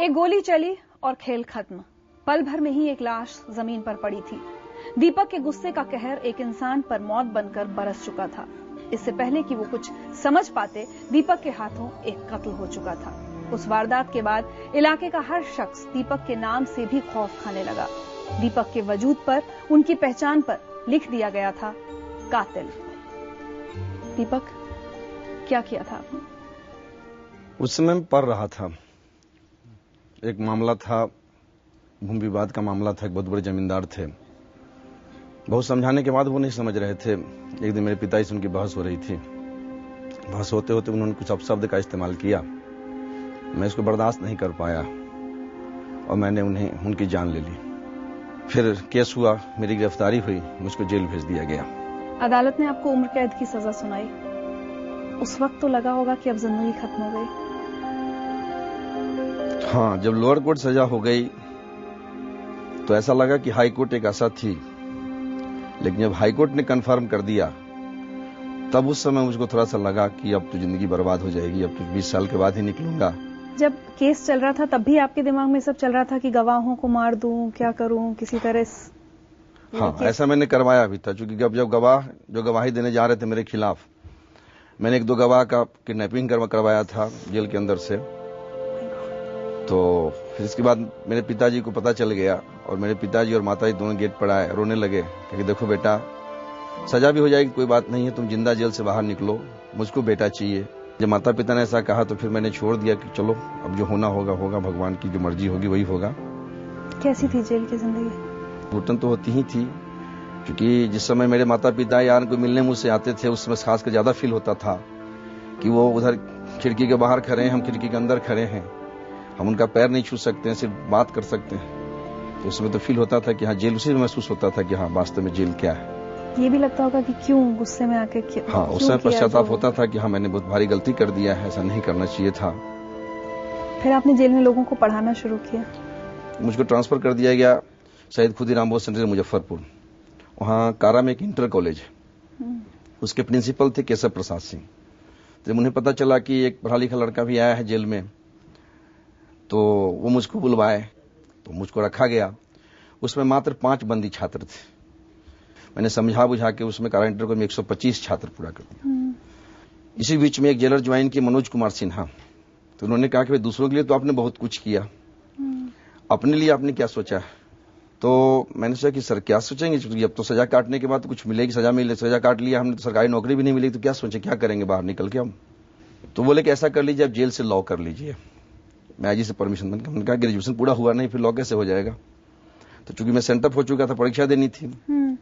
एक गोली चली और खेल खत्म। पल भर में ही एक लाश जमीन पर पड़ी थी। दीपक के गुस्से का कहर एक इंसान पर मौत बनकर बरस चुका था। इससे पहले कि वो कुछ समझ पाते, दीपक के हाथों एक कत्ल हो चुका था। उस वारदात के बाद इलाके का हर शख्स दीपक के नाम से भी खौफ खाने लगा। दीपक के वजूद पर, उनकी पहचान पर लिख दिया गया था कातिल। दीपक, क्या किया था आपने? उस समय मैं पढ़ रहा था। एक मामला था, भूमि विवाद का मामला था। एक बहुत बड़े जमींदार थे। बहुत समझाने के बाद वो नहीं समझ रहे थे। एक दिन मेरे पिताजी से उनकी बहस हो रही थी। बहस होते होते उन्होंने कुछ अपशब्द का इस्तेमाल किया। मैं इसको बर्दाश्त नहीं कर पाया और मैंने उनकी जान ले ली। फिर केस हुआ, मेरी गिरफ्तारी हुई, मुझको जेल भेज दिया गया। अदालत ने आपको उम्र कैद की सजा सुनाई। उस वक्त तो लगा होगा कि अब जिंदगी खत्म हो गई। हाँ, जब लोअर कोर्ट सजा हो गई तो ऐसा लगा कि हाई कोर्ट एक आशा थी, लेकिन जब हाई कोर्ट ने कंफर्म कर दिया तब उस समय मुझको थोड़ा सा लगा कि अब तो जिंदगी बर्बाद हो जाएगी, अब तो 20 साल के बाद ही निकलूंगा। जब केस चल रहा था तब भी आपके दिमाग में सब चल रहा था कि गवाहों को मार दूं, क्या करूं, किसी तरह हाँ, ऐसा मैंने करवाया भी था। क्योंकि जब गवाह जो गवाही देने जा रहे थे मेरे खिलाफ, मैंने 1-2 गवाह का किडनैपिंग करवाया था जेल के अंदर से। तो फिर इसके बाद मेरे पिताजी को पता चल गया और मेरे पिताजी और माताजी दोनों गेट पर आए, रोने लगे कि देखो बेटा, सजा भी हो जाएगी, कोई बात नहीं है, तुम जिंदा जेल से बाहर निकलो, मुझको बेटा चाहिए। जब माता पिता ने ऐसा कहा तो फिर मैंने छोड़ दिया कि चलो अब जो होना होगा होगा, भगवान की जो मर्जी होगी वही होगा। कैसी थी जेल की जिंदगी? घुटन तो होती ही थी, क्योंकि जिस समय मेरे माता पिता यार को मिलने मुझसे आते थे उस समय खासकर ज्यादा फील होता था कि वो उधर खिड़की के बाहर खड़े हैं, हम खिड़की के अंदर खड़े हैं, हम उनका पैर नहीं छू सकते हैं, सिर्फ बात कर सकते हैं। तो उसमें तो फील होता था कि हाँ जेल, उसी में महसूस होता था कि हाँ वास्तव में जेल क्या है। ये भी लगता होगा कि क्यों गुस्से में आके हाँ, उस समय पश्चाताप होता था कि हाँ मैंने बहुत भारी गलती कर दिया है, ऐसा नहीं करना चाहिए था। फिर आपने जेल में लोगों को पढ़ाना शुरू किया। मुझको ट्रांसफर कर दिया गया शहीद खुदीराम बोस सेंटर मुजफ्फरपुर। वहाँ कारा में एक इंटर कॉलेज है, उसके प्रिंसिपल थे केशव प्रसाद सिंह। जब उन्हें पता चला कि एक पढ़ा लिखा लड़का भी आया है जेल में, तो वो मुझको बुलवाए, तो मुझको रखा गया। उसमें मात्र 5 बंदी छात्र थे। मैंने समझा बुझा के उसमें कारा इंटर को 125 छात्र पूरा कर दिया। इसी बीच में एक जेलर ज्वाइन किए, मनोज कुमार सिन्हा। तो उन्होंने कहा कि दूसरों के लिए तो आपने बहुत कुछ किया, अपने लिए आपने क्या सोचा है? तो मैंने सोचा कि सर क्या सोचेंगे, अब तो सजा काटने के बाद तो कुछ मिलेगी, सजा काट लिया हमने तो सरकारी नौकरी भी नहीं मिलेगी, तो क्या सोचे, क्या करेंगे बाहर निकल के हम? तो बोले कि ऐसा कर लीजिए, आप जेल से लॉ कर लीजिए। मैं आईजी से परमिशन मैंने कहा ग्रेजुएशन पूरा हुआ नहीं, फिर लॉ कैसे हो जाएगा? तो चूंकि मैं सेंटअप हो चुका था, परीक्षा देनी थी,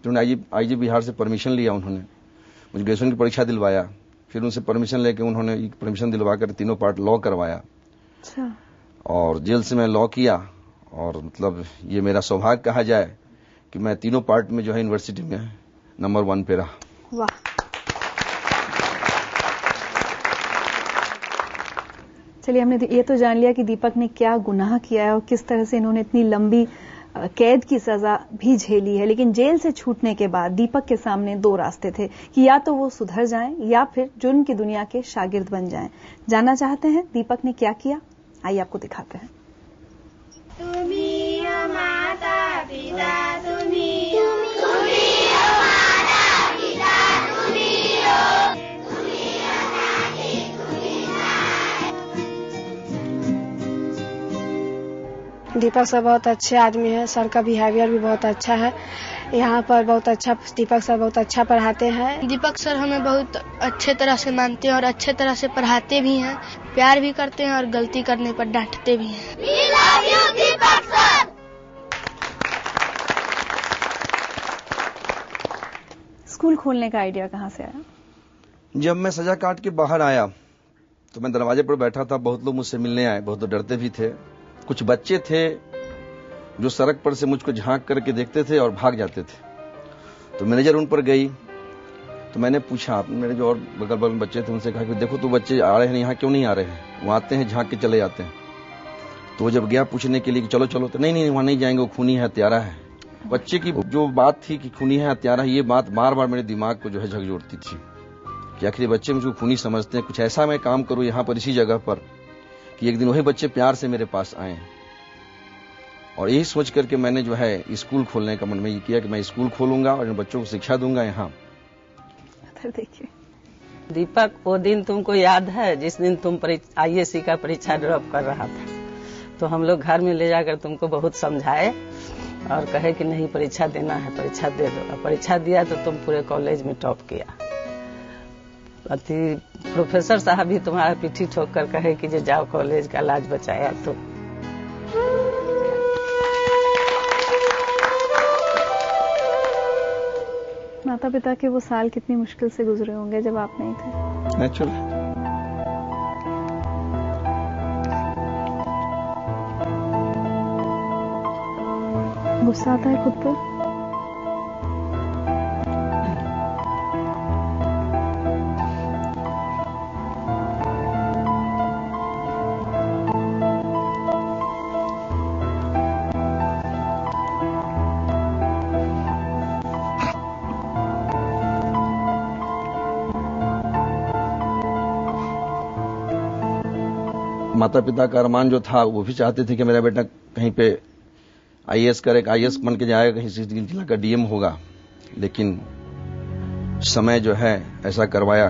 तो आईजी बिहार से परमिशन लिया। उन्होंने मुझे ग्रेजुएशन की परीक्षा दिलवाया, फिर उनसे परमिशन लेके उन्होंने परमिशन दिलवा कर 3 पार्ट लॉ करवाया। अच्छा। और जेल से मैं लॉ किया, और मतलब ये मेरा सौभाग्य कहा जाए कि मैं 3 पार्ट में जो है यूनिवर्सिटी में नंबर 1 पे रहा। वाह। चलिए, हमने ये तो जान लिया कि दीपक ने क्या गुनाह किया है और किस तरह से इन्होंने इतनी लंबी कैद की सजा भी झेली है। लेकिन जेल से छूटने के बाद दीपक के सामने 2 रास्ते थे कि या तो वो सुधर जाएं या फिर जुर्म की दुनिया के शागिर्द बन जाएं। जानना चाहते हैं दीपक ने क्या किया? आइए आपको दिखाते हैं। दीपक सर बहुत अच्छे आदमी है, सर का बिहेवियर भी बहुत अच्छा है। यहाँ पर बहुत अच्छा, दीपक सर बहुत अच्छा पढ़ाते हैं। दीपक सर हमें बहुत अच्छे तरह से मानते हैं और अच्छे तरह से पढ़ाते भी हैं, प्यार भी करते हैं और गलती करने पर डांटते भी हैं। We love you, Deepak sir. School खोलने का आइडिया कहाँ से आया? जब मैं सजा काट के बाहर आया तो मैं दरवाजे पर बैठा था, बहुत लोग मुझसे मिलने आए, बहुत लोग डरते भी थे। कुछ बच्चे थे जो सड़क पर से मुझको झांक करके देखते थे और भाग जाते थे। तो मैनेजर उन पर गई, तो मैंने पूछा, मेरे जो और बगल बगल में बच्चे थे उनसे कहा कि देखो तो बच्चे आ रहे हैं, यहाँ क्यों नहीं आ रहे हैं? वो आते हैं, झांक के चले जाते हैं। तो जब गया पूछने के लिए कि चलो चलो, तो नहीं वहां नहीं जाएंगे, वो खूनी है, हत्यारा है। बच्चे की जो बात थी कि खूनी है, हत्यारा है, ये बात बार बार मेरे दिमाग को जो है झकझोरती थी कि आखिर बच्चे मुझको खूनी समझते हैं। कुछ ऐसा मैं काम करूं यहाँ पर, इसी जगह पर, कि एक दिन वही बच्चे प्यार से मेरे पास आए, और यही सोच करके मैंने जो है स्कूल खोलने का मन में ये किया कि मैं स्कूल खोलूंगा और इन बच्चों को शिक्षा दूंगा यहाँ। देखिए दीपक, वो दिन तुमको याद है जिस दिन तुम IAC का परीक्षा ड्रॉप कर रहा था, तो हम लोग घर में ले जाकर तुमको बहुत समझाए और कहे कि नहीं परीक्षा देना है, परीक्षा दे दो। परीक्षा दिया तो तुम पूरे कॉलेज में टॉप किया। प्रोफेसर साहब भी तुम्हारा पीठी ठोक कर कहे कि जो जाओ कॉलेज का लाज बचाया। तो माता पिता के वो साल कितनी मुश्किल से गुजरे होंगे जब आप नहीं थे। नेचुरल। गुस्सा आता है खुद पर? माता पिता का अरमान जो था वो भी चाहते थे कि मेरा बेटा कहीं पे IAS करे, IAS बन के जाएगा, कहीं जिला का DM होगा, लेकिन समय जो है ऐसा करवाया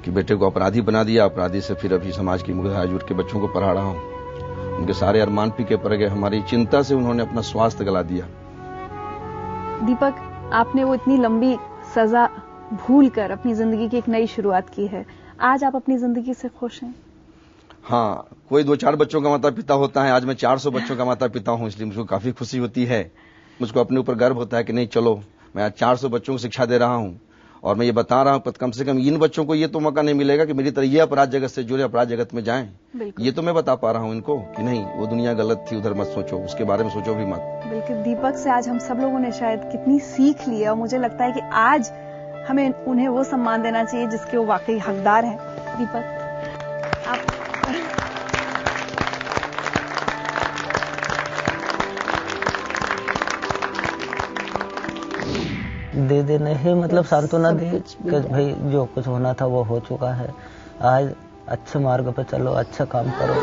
कि बेटे को अपराधी बना दिया। अपराधी से फिर अभी समाज की मुख्य जुट के बच्चों को पढ़ा रहा हूं। उनके सारे अरमान पीके पड़ गए। हमारी चिंता से उन्होंने अपना स्वास्थ्य गला दिया। दीपक, आपने वो इतनी लंबी सजा भूल कर अपनी जिंदगी की एक नई शुरुआत की है। आज आप अपनी जिंदगी से खुश हैं? हाँ, कोई 2-4 बच्चों का माता पिता होता है, आज मैं 400 बच्चों का माता पिता हूं, इसलिए मुझको काफी खुशी होती है। मुझको अपने ऊपर गर्व होता है कि नहीं, चलो मैं आज 400 बच्चों को शिक्षा दे रहा हूं, और मैं ये बता रहा हूं कम से कम इन बच्चों को ये तो मौका नहीं मिलेगा कि मेरी तरह ये अपराध जगत से जुड़े, अपराध जगत में जाएं। ये तो मैं बता पा रहा हूं इनको कि नहीं, वो दुनिया गलत थी, उधर मत सोचो, उसके बारे में सोचो भी मत। बिल्कुल। दीपक से आज हम सब लोगों ने शायद कितनी सीख ली है, और मुझे लगता है कि आज हमें उन्हें वो सम्मान देना चाहिए जिसके वो वाकई हकदार हैं। दीपक, आप दे देने ही मतलब सांत्वना दे कि भाई जो कुछ होना था वो हो चुका है। आज अच्छे मार्ग पे चलो, अच्छा काम करो।